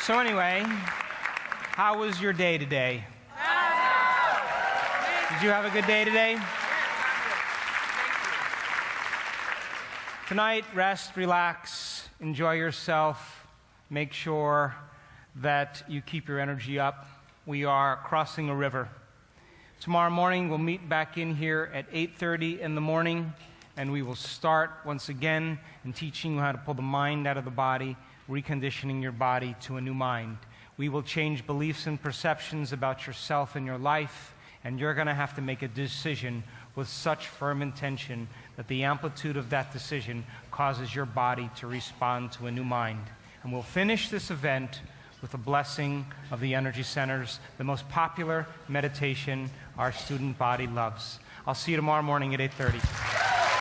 So anyway, how was your day today? Did you have a good day today? Tonight, rest, relax, enjoy yourself. Make sure that you keep your energy up. We are crossing a river. Tomorrow morning, we'll meet back in here at 8:30 in the morning, and we will start once again in teaching you how to pull the mind out of the body, reconditioning your body to a new mind. We will change beliefs and perceptions about yourself and your life, and you're going to have to make a decision with such firm intention that the amplitude of that decision causes your body to respond to a new mind. And we'll finish this event with a blessing of the energy centers, the most popular meditation our student body loves. I'll see you tomorrow morning at 8:30.